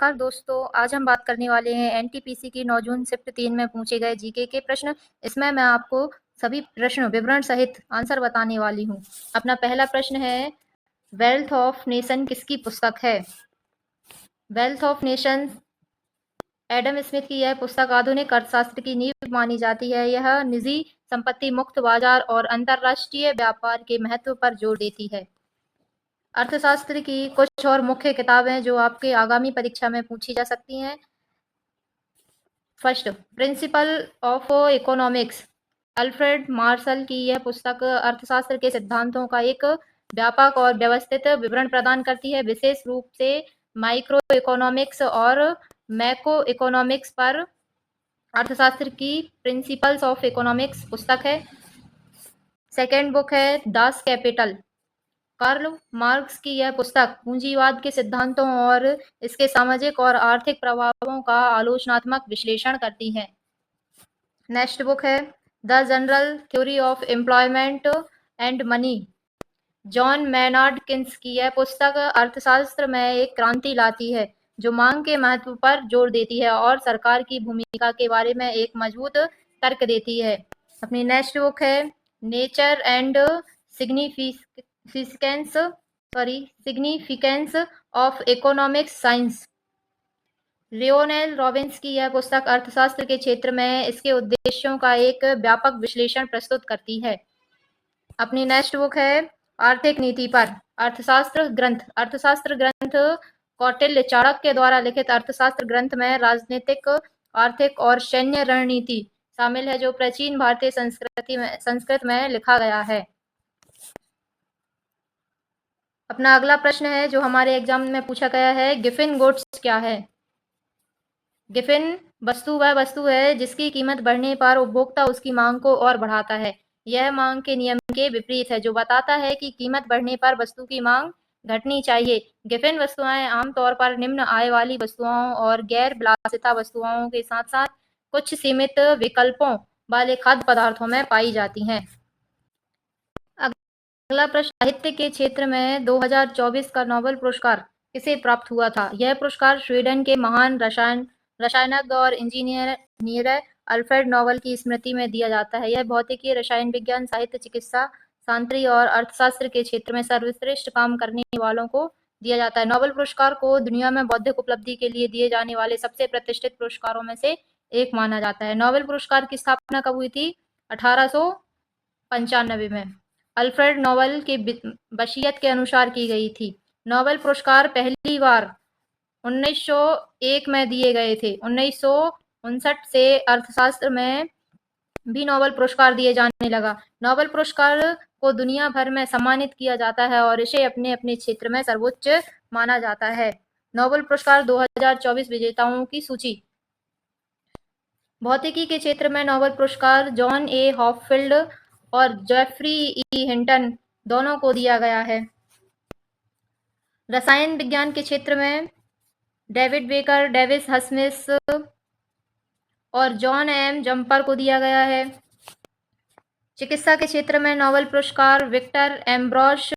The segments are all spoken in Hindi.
नमस्कार दोस्तों, आज हम बात करने वाले हैं एनटीपीसी की 9 जून शिफ्ट 3 में पूछे गए जीके के प्रश्न। इसमें मैं आपको सभी प्रश्न विवरण सहित आंसर बताने वाली हूँ। अपना पहला प्रश्न है, वेल्थ ऑफ नेशन किसकी पुस्तक है? Wealth of nation Adam Smith की यह पुस्तक आधुनिक अर्थशास्त्र की नींव मानी जाती है। यह निजी संपत्ति, मुक्त बाजार और अंतर्राष्ट्रीय व्यापार के महत्व पर जोर देती है। अर्थशास्त्र की कुछ और मुख्य किताबें जो आपके आगामी परीक्षा में पूछी जा सकती हैं। First, principle of economics, Alfred Marshall की यह पुस्तक अर्थशास्त्र के सिद्धांतों का एक व्यापक और व्यवस्थित विवरण प्रदान करती है, विशेष रूप से माइक्रो इकोनॉमिक्स और मैक्रो इकोनॉमिक्स पर। अर्थशास्त्र की प्रिंसिपल्स ऑफ इकोनॉमिक्स पुस्तक है। सेकेंड बुक है दास कैपिटल, कार्ल मार्क्स की यह पुस्तक पूंजीवाद के सिद्धांतों और इसके सामाजिक और आर्थिक प्रभावों का आलोचनात्मक विश्लेषण करती है। नेक्स्ट बुक है the general theory of employment and money, John Maynard Keynes की यह पुस्तक अर्थशास्त्र में एक क्रांति लाती है, जो मांग के महत्व पर जोर देती है और सरकार की भूमिका के बारे में एक मजबूत तर्क देती है। अपनी नेक्स्ट बुक है nature and significance of economics science, Lionel Robins की यह पुस्तक अर्थशास्त्र के क्षेत्र में इसके उद्देश्यों का एक व्यापक विश्लेषण प्रस्तुत करती है। अपनी नेक्स्ट बुक है आर्थिक नीति पर अर्थशास्त्र ग्रंथ कौटिल्य चाणक्य द्वारा लिखित अर्थशास्त्र ग्रंथ में राजनीतिक, आर्थिक और सैन्य रणनीति शामिल है, जो प्राचीन भारतीय संस्कृत में लिखा गया है। अपना अगला प्रश्न है जो हमारे एग्जाम में पूछा गया है, गिफिन गुड्स क्या है? गिफिन वस्तु वह वस्तु है जिसकी कीमत बढ़ने पर उपभोक्ता उसकी मांग को और बढ़ाता है। यह मांग के नियम के विपरीत है, जो बताता है कि कीमत बढ़ने पर वस्तु की मांग घटनी चाहिए। गिफिन वस्तुएं आमतौर पर निम्न आय वाली वस्तुओं और गैर विलासिता वस्तुओं के साथ साथ कुछ सीमित विकल्पों वाले खाद्य पदार्थों में पाई जाती हैं। अगला प्रश्न, साहित्य के क्षेत्र में 2024 का नोबेल पुरस्कार किसे प्राप्त हुआ था? यह पुरस्कार स्वीडन के महान रसायनज्ञ और इंजीनियर अल्फ्रेड नोबेल की स्मृति में दिया जाता है। यह भौतिकी, रसायन विज्ञान, साहित्य, चिकित्सा, शास्त्री और अर्थशास्त्र के क्षेत्र में सर्वश्रेष्ठ काम करने वालों को दिया जाता है। नोबेल पुरस्कार को दुनिया में बौद्धिक उपलब्धि के लिए दिए जाने वाले सबसे प्रतिष्ठित पुरस्कारों में से एक माना जाता है। नोबेल पुरस्कार की स्थापना कब हुई थी? 1895 में अल्फ्रेड नोबेल की वसीयत के अनुसार की गई थी। नोबेल पुरस्कार पहली बार 1901 में दिए गए थे। 1959 से अर्थशास्त्र में भी नोबेल पुरस्कार दिए जाने लगा। नोबेल पुरस्कार को दुनिया भर में सम्मानित किया जाता है और इसे अपने अपने क्षेत्र में सर्वोच्च माना जाता है। नोबेल पुरस्कार 2024 विजेताओं की सूची। भौतिकी के क्षेत्र में नोबेल पुरस्कार जॉन ए हॉपफील्ड और जेफरी ई हिंटन दोनों को दिया गया है। रसायन विज्ञान के क्षेत्र में डेविड बेकर, डेविस हस्मिस और जॉन एम जम्पर को दिया गया है। चिकित्सा के क्षेत्र में नोबेल पुरस्कार विक्टर एम्ब्रोस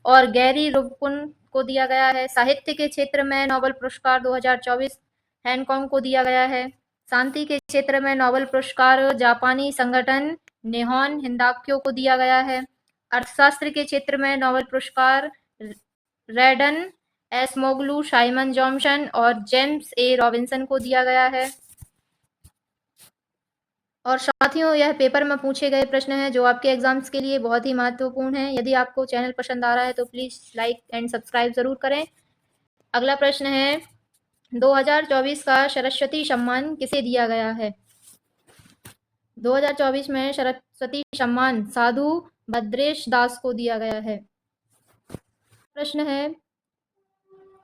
और गैरी रुबिन को दिया गया है। साहित्य के क्षेत्र में नोबेल पुरस्कार 2024 हैंकॉक को दिया गया है। शांति के क्षेत्र में नोबेल पुरस्कार जापानी संगठन निहोन हिंदाक्यो को दिया गया है। अर्थशास्त्र के क्षेत्र में नोबेल पुरस्कार रेडन एसमोगलू, साइमन जॉनसन और जेम्स ए रॉबिन्सन को दिया गया है। और साथियों, यह पेपर में पूछे गए प्रश्न हैं जो आपके एग्जाम्स के लिए बहुत ही महत्वपूर्ण हैं। यदि आपको चैनल पसंद आ रहा है तो प्लीज़ लाइक एंड सब्सक्राइब ज़रूर करें। अगला प्रश्न है, 2024 का सरस्वती सम्मान किसे दिया गया है? 2024 में सरस्वती सम्मान साधु भद्रेश दास को दिया गया है। प्रश्न है,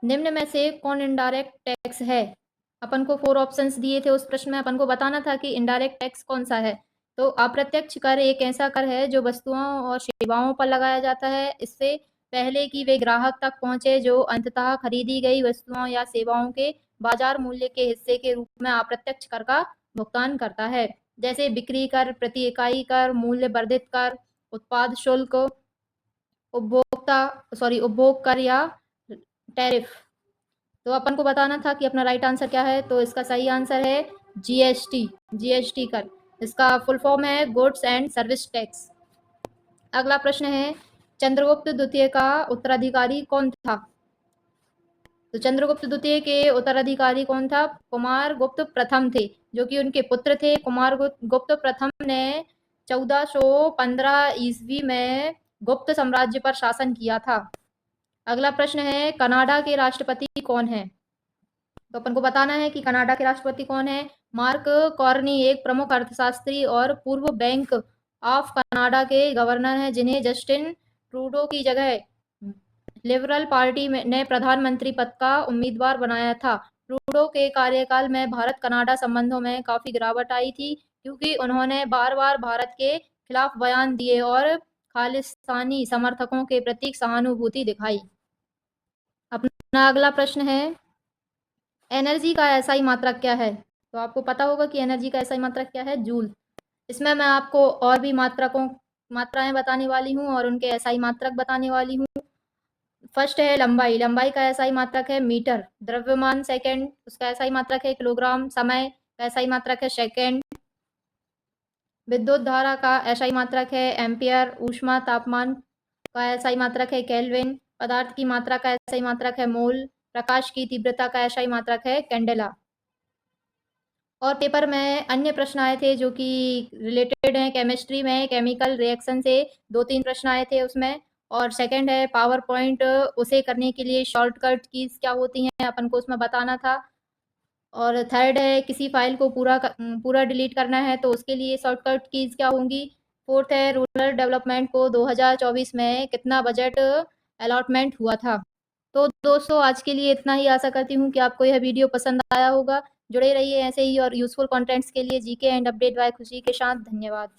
निम्न में से कौन इनडायरेक्ट टैक्स है? अपन को 4 ऑप्शंस दिए थे। उस प्रश्न में अपन को बताना था कि इनडायरेक्ट टैक्स कौन सा है। तो अप्रत्यक्ष कर एक ऐसा कर है जो वस्तुओं और सेवाओं पर लगाया जाता है इससे पहले कि वे ग्राहक तक पहुंचे, जो अंततः खरीदी गई वस्तुओं या सेवाओं के बाजार मूल्य के हिस्से के रूप में अप्रत्यक्ष कर का भुगतान करता है, जैसे बिक्री कर, प्रति इकाई कर, मूल्य वर्धित कर, उत्पाद शुल्क, उपभोग कर या टैरिफ। तो अपन को बताना था कि अपना राइट आंसर क्या है। तो इसका सही आंसर है जीएसटी कर। इसका फुल फॉर्म है गुड्स एंड सर्विस टैक्स। अगला प्रश्न है, चंद्रगुप्त द्वितीय का उत्तराधिकारी कौन था? तो चंद्रगुप्त द्वितीय के उत्तराधिकारी कौन था? कुमार गुप्त प्रथम थे, जो कि उनके पुत्र थे। कुमार गुप्त प्रथम ने 1415 ईस्वी में गुप्त साम्राज्य पर शासन किया था। अगला प्रश्न है, कनाडा के राष्ट्रपति कौन है? तो अपन को बताना है कि कनाडा के राष्ट्रपति कौन है। मार्क कॉर्नी एक प्रमुख अर्थशास्त्री और पूर्व बैंक ऑफ कनाडा के गवर्नर हैं, जिन्हें जस्टिन ट्रूडो की जगह लिबरल पार्टी ने प्रधानमंत्री पद का उम्मीदवार बनाया था। ट्रूडो के कार्यकाल में भारत कनाडा संबंधों में काफी गिरावट आई थी, क्योंकि उन्होंने बार बार भारत के खिलाफ बयान दिए और खालिस्तानी समर्थकों के प्रति सहानुभूति दिखाई। अपना अगला प्रश्न है, एनर्जी का एसआई मात्रक क्या है? तो आपको पता होगा कि एनर्जी का एसआई मात्रक क्या है, जूल। इसमें मैं आपको और भी मात्राएं बताने वाली हूँ और उनके एसआई मात्रक बताने वाली हूँ। फर्स्ट है लंबाई। लंबाई का एसआई मात्रक है मीटर। द्रव्यमान सेकंड, उसका एसआई मात्रक है किलोग्राम। समय का एसआई मात्रक है सेकंड। विद्युत धारा का एसआई मात्रक है एम्पियर। ऊष्मा तापमान का एसआई मात्रक है केल्विन। पदार्थ की मात्रा का एसआई मात्रक है मोल। प्रकाश की तीव्रता का एसआई मात्रक है कैंडेला। और पेपर में अन्य प्रश्न आए थे जो कि रिलेटेड हैं केमिस्ट्री में, केमिकल रिएक्शन से 2-3 प्रश्न आए थे उसमें। और सेकंड है पावर पॉइंट, उसे करने के लिए शॉर्टकट कीज क्या होती हैं, अपन को उसमें बताना था। और थर्ड है किसी फाइल को पूरा डिलीट करना है, तो उसके लिए शॉर्टकट कीज क्या होंगी। फोर्थ है रूरल डेवलपमेंट को 2024 में कितना बजट अलॉटमेंट हुआ था। तो दोस्तों आज के लिए इतना ही। आशा करती हूँ कि आपको यह वीडियो पसंद आया होगा। जुड़े रहिए ऐसे ही और यूजफुल कंटेंट्स के लिए जीके एंड अपडेट बाय खुशी के साथ। धन्यवाद।